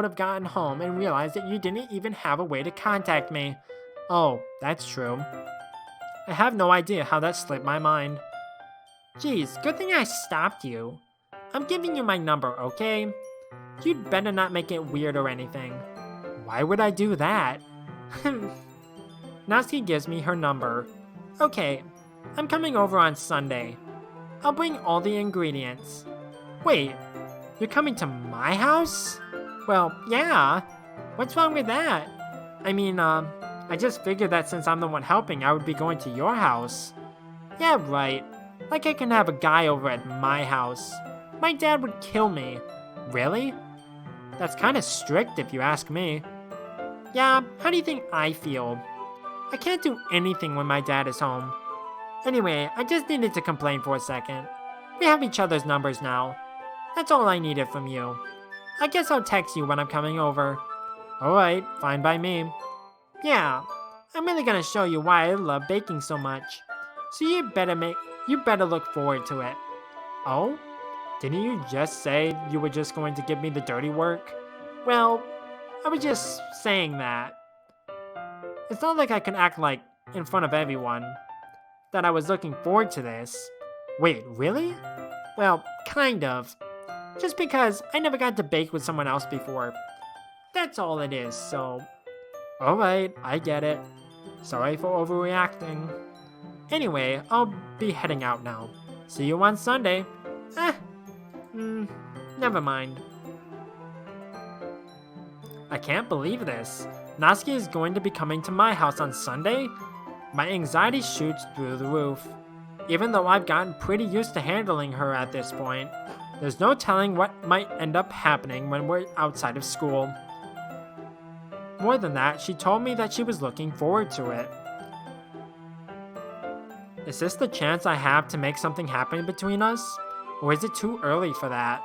have gotten home and realized that you didn't even have a way to contact me. Oh, that's true. I have no idea how that slipped my mind. Geez, good thing I stopped you. I'm giving you my number, okay? You'd better not make it weird or anything. Why would I do that? Natsuki gives me her number. Okay, I'm coming over on Sunday. I'll bring all the ingredients. Wait, you're coming to my house? Well, yeah. What's wrong with that? I mean, I just figured that since I'm the one helping, I would be going to your house. Yeah, right. Like I can have a guy over at my house. My dad would kill me. Really? That's kind of strict if you ask me. Yeah, how do you think I feel? I can't do anything when my dad is home. Anyway, I just needed to complain for a second. We have each other's numbers now. That's all I needed from you. I guess I'll text you when I'm coming over. Alright, fine by me. Yeah, I'm really gonna show you why I love baking so much. So you better look forward to it. Oh? Didn't you just say you were just going to give me the dirty work? Well, I was just saying that. It's not like I can act like, in front of everyone, that I was looking forward to this. Wait, really? Well, kind of. Just because I never got to bake with someone else before. That's all it is, so... Alright, I get it. Sorry for overreacting. Anyway, I'll be heading out now. See you on Sunday. Never mind. I can't believe this. Natsuki is going to be coming to my house on Sunday? My anxiety shoots through the roof. Even though I've gotten pretty used to handling her at this point, there's no telling what might end up happening when we're outside of school. More than that, she told me that she was looking forward to it. Is this the chance I have to make something happen between us? Or is it too early for that?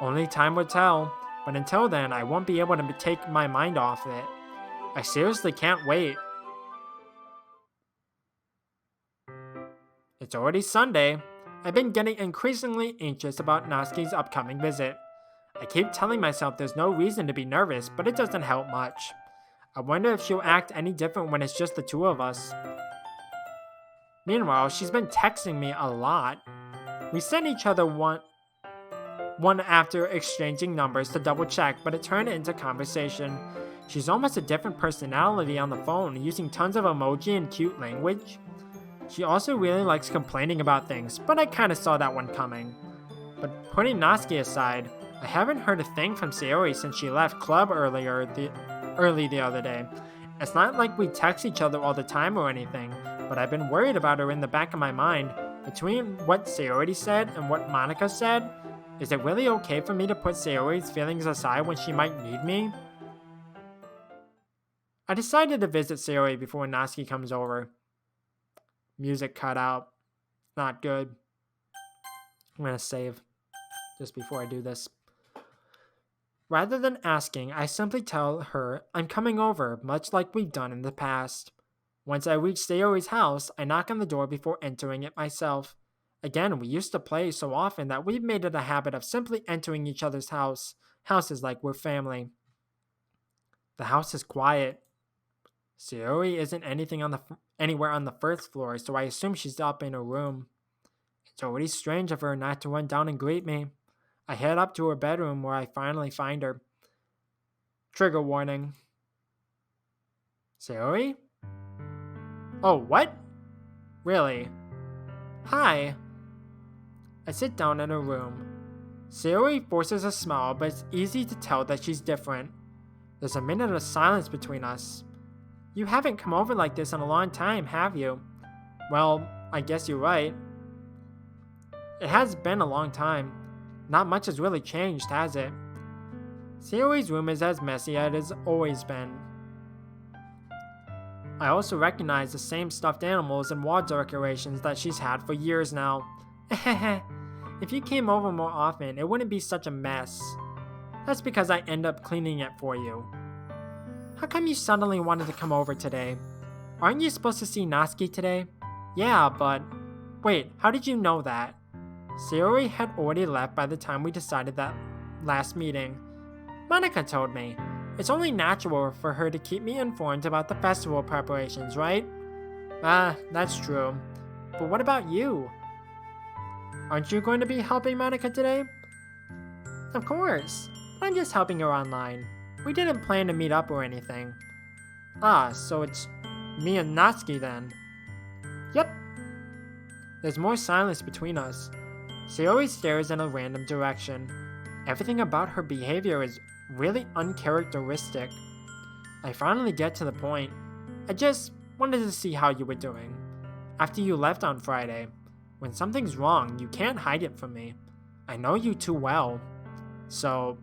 Only time will tell, but until then, I won't be able to take my mind off it. I seriously can't wait. It's already Sunday. I've been getting increasingly anxious about Natsuki's upcoming visit. I keep telling myself there's no reason to be nervous, but it doesn't help much. I wonder if she'll act any different when it's just the two of us. Meanwhile, she's been texting me a lot. We sent each other one after exchanging numbers to double check, but it turned into conversation. She's almost a different personality on the phone, using tons of emoji and cute language. She also really likes complaining about things, but I kinda saw that one coming. But putting Natsuki aside, I haven't heard a thing from Sayori since she left club early the other day. It's not like we text each other all the time or anything, but I've been worried about her in the back of my mind. Between what Sayori said and what Monica said, is it really okay for me to put Sayori's feelings aside when she might need me? I decided to visit Sayori before Natsuki comes over. Music cut out. Not good. I'm gonna save just before I do this. Rather than asking, I simply tell her I'm coming over, much like we've done in the past. Once I reach Sayori's house, I knock on the door before entering it myself. Again, we used to play so often that we've made it a habit of simply entering each other's houses like we're family. The house is quiet. Sayori isn't anywhere on the first floor, so I assume she's up in her room. It's already strange of her not to run down and greet me. I head up to her bedroom where I finally find her. Trigger warning. Sayori? Oh, what? Really? Hi. I sit down in her room. Sayori forces a smile, but it's easy to tell that she's different. There's a minute of silence between us. You haven't come over like this in a long time, have you? Well, I guess you're right. It has been a long time. Not much has really changed, has it? Sayori's room is as messy as it has always been. I also recognize the same stuffed animals and wall decorations that she's had for years now. If you came over more often, it wouldn't be such a mess. That's because I end up cleaning it for you. How come you suddenly wanted to come over today? Aren't you supposed to see Natsuki today? Yeah, but... Wait, how did you know that? Sayori had already left by the time we decided that last meeting. Monika told me. It's only natural for her to keep me informed about the festival preparations, right? That's true. But what about you? Aren't you going to be helping Monika today? Of course. I'm just helping her online. We didn't plan to meet up or anything. So it's me and Natsuki then. Yep. There's more silence between us. Sayori stares in a random direction. Everything about her behavior is really uncharacteristic. I finally get to the point. I just wanted to see how you were doing. After you left on Friday. When something's wrong, you can't hide it from me. I know you too well. So,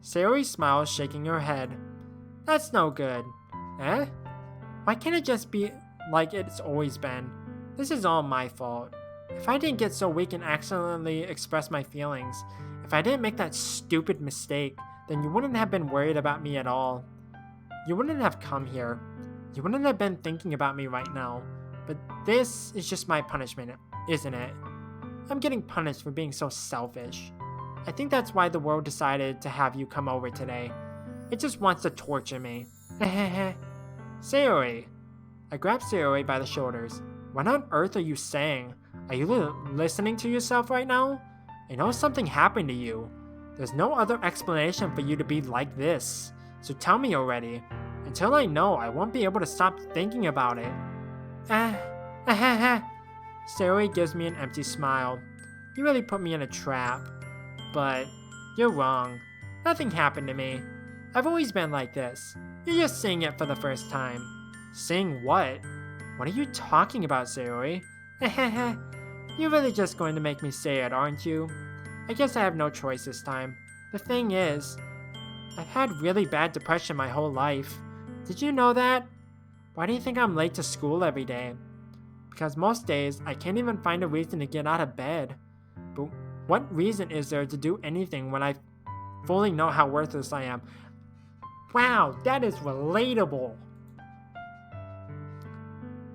Sayori smiles, shaking her head. That's no good. Eh? Why can't it just be like it's always been? This is all my fault. If I didn't get so weak and accidentally express my feelings, if I didn't make that stupid mistake, then you wouldn't have been worried about me at all. You wouldn't have come here. You wouldn't have been thinking about me right now. But this is just my punishment, isn't it? I'm getting punished for being so selfish. I think that's why the world decided to have you come over today. It just wants to torture me. Sayori. I grab Sayori by the shoulders. What on earth are you saying? Are you listening to yourself right now? I know something happened to you. There's no other explanation for you to be like this. So tell me already. Until I know, I won't be able to stop thinking about it. Sayori gives me an empty smile. You really put me in a trap. But you're wrong. Nothing happened to me. I've always been like this. You're just seeing it for the first time. Seeing what? What are you talking about, Sayori? You're really just going to make me say it, aren't you? I guess I have no choice this time. The thing is, I've had really bad depression my whole life. Did you know that? Why do you think I'm late to school every day? Because most days, I can't even find a reason to get out of bed. But what reason is there to do anything when I fully know how worthless I am? Wow, that is relatable.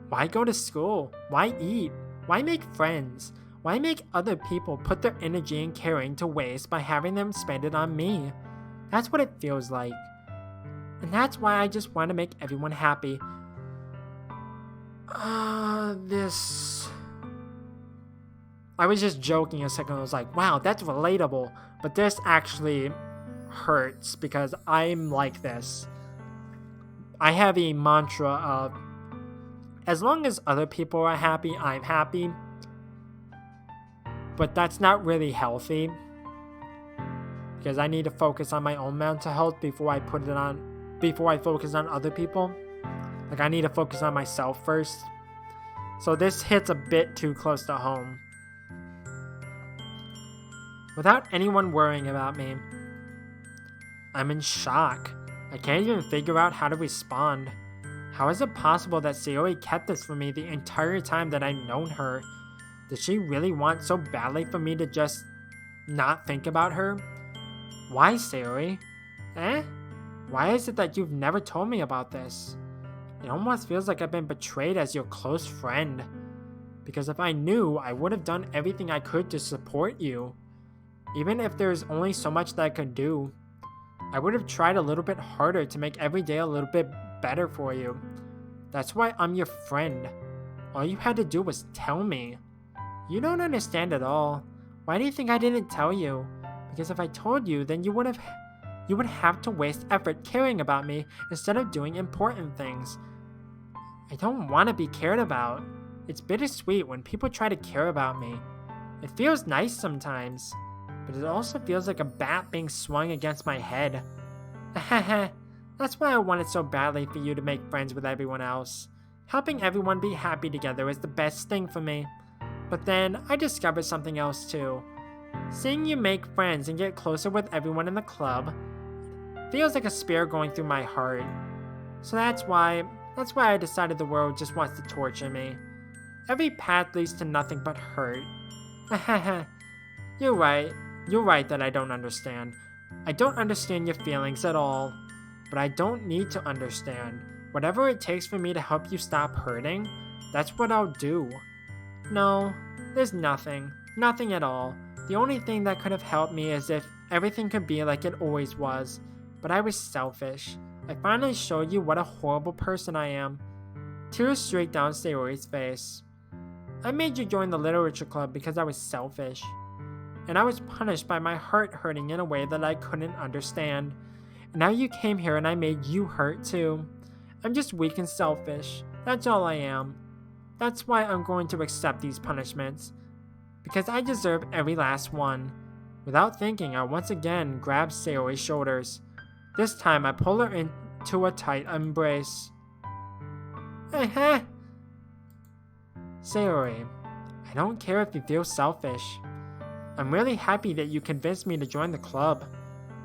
Why go to school? Why eat? Why make friends? Why make other people put their energy and caring to waste by having them spend it on me? That's what it feels like. And that's why I just want to make everyone happy. I was just joking a second. I was like, wow, that's relatable. But this actually hurts because I'm like this. I have a mantra of, as long as other people are happy, I'm happy. But that's not really healthy. Because I need to focus on my own mental health before I focus on other people. Like, I need to focus on myself first. So this hits a bit too close to home. Without anyone worrying about me, I'm in shock. I can't even figure out how to respond. How is it possible that Sayori kept this from me the entire time that I've known her? Did she really want so badly for me to just not think about her? Why, Sayori? Why is it that you've never told me about this? It almost feels like I've been betrayed as your close friend. Because if I knew, I would have done everything I could to support you. Even if there's only so much that I could do. I would have tried a little bit harder to make every day a little bit better for you. That's why I'm your friend. All you had to do was tell me. You don't understand at all. Why do you think I didn't tell you? Because if I told you, then you would have to waste effort caring about me instead of doing important things. I don't want to be cared about. It's bittersweet when people try to care about me. It feels nice sometimes. but it also feels like a bat being swung against my head. That's why I wanted so badly for you to make friends with everyone else. Helping everyone be happy together is the best thing for me. But then I discovered something else too. Seeing you make friends and get closer with everyone in the club feels like a spear going through my heart. So that's why I decided the world just wants to torture me. Every path leads to nothing but hurt. You're right that I don't understand. I don't understand your feelings at all. But I don't need to understand. Whatever it takes for me to help you stop hurting, that's what I'll do. No, there's nothing. Nothing at all. The only thing that could have helped me is if everything could be like it always was. But I was selfish. I finally showed you what a horrible person I am. Tears streaked down Sayori's face. I made you join the literature club because I was selfish. And I was punished by my heart hurting in a way that I couldn't understand. Now you came here and I made you hurt too. I'm just weak and selfish. That's all I am. That's why I'm going to accept these punishments. Because I deserve every last one. Without thinking, I once again grabbed Sayori's shoulders. This time I pull her into a tight embrace. Sayori, I don't care if you feel selfish. I'm really happy that you convinced me to join the club.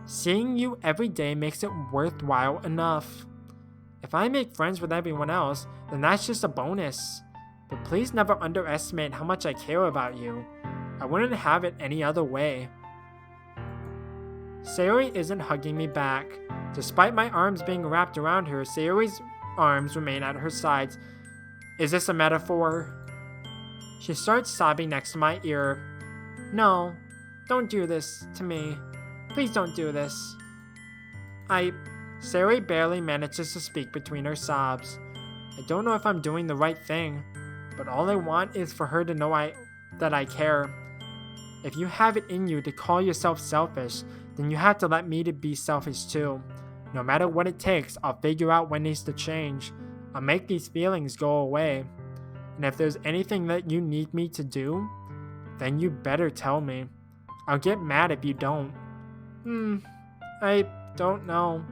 Seeing you every day makes it worthwhile enough. If I make friends with everyone else, then that's just a bonus. But please never underestimate how much I care about you. I wouldn't have it any other way. Sayori isn't hugging me back. Despite my arms being wrapped around her, Sayori's arms remain at her sides. Is this a metaphor? She starts sobbing next to my ear. No, don't do this to me. Please don't do this. Sayori barely manages to speak between her sobs. I don't know if I'm doing the right thing, but all I want is for her to know that I care. If you have it in you to call yourself selfish, then you have to let me to be selfish too. No matter what it takes, I'll figure out what needs to change. I'll make these feelings go away. And if there's anything that you need me to do, then you better tell me. I'll get mad if you don't. I don't know.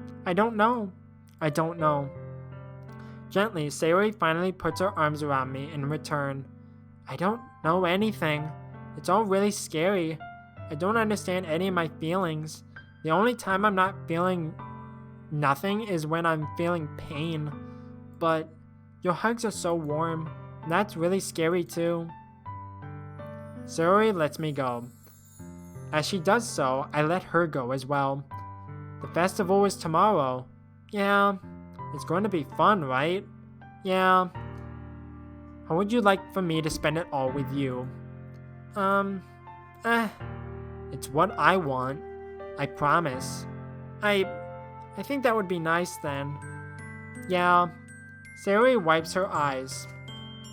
Gently, Sayori finally puts her arms around me in return. I don't know anything. It's all really scary. I don't understand any of my feelings. The only time I'm not feeling nothing is when I'm feeling pain. But your hugs are so warm. And that's really scary too. Sayori lets me go. As she does so, I let her go as well. The festival is tomorrow. Yeah, it's going to be fun, right? Yeah. How would you like for me to spend it all with you? It's what I want. I promise. I think that would be nice then. Yeah. Sayori wipes her eyes.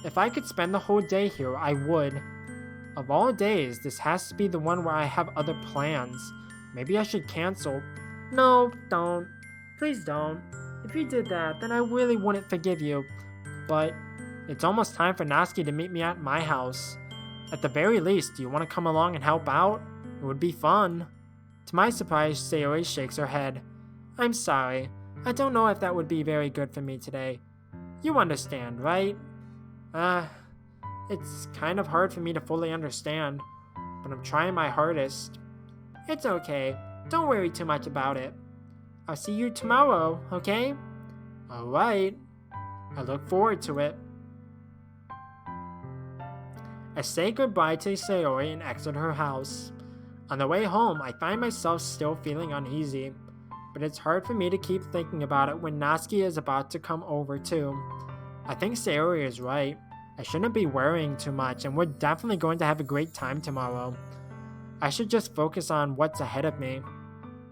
If I could spend the whole day here, I would. Of all days, this has to be the one where I have other plans. Maybe I should cancel. No, don't. Please don't. If you did that, then I really wouldn't forgive you. But it's almost time for Natsuki to meet me at my house. At the very least, do you want to come along and help out? It would be fun. To my surprise, Sayori shakes her head. I'm sorry. I don't know if that would be very good for me today. You understand, right? It's kind of hard for me to fully understand, but I'm trying my hardest. It's okay. Don't worry too much about it. I'll see you tomorrow, okay? Alright. I look forward to it. I say goodbye to Sayori and exit her house. On the way home, I find myself still feeling uneasy, but it's hard for me to keep thinking about it when Natsuki is about to come over too. I think Sayori is right. I shouldn't be worrying too much, and we're definitely going to have a great time tomorrow. I should just focus on what's ahead of me.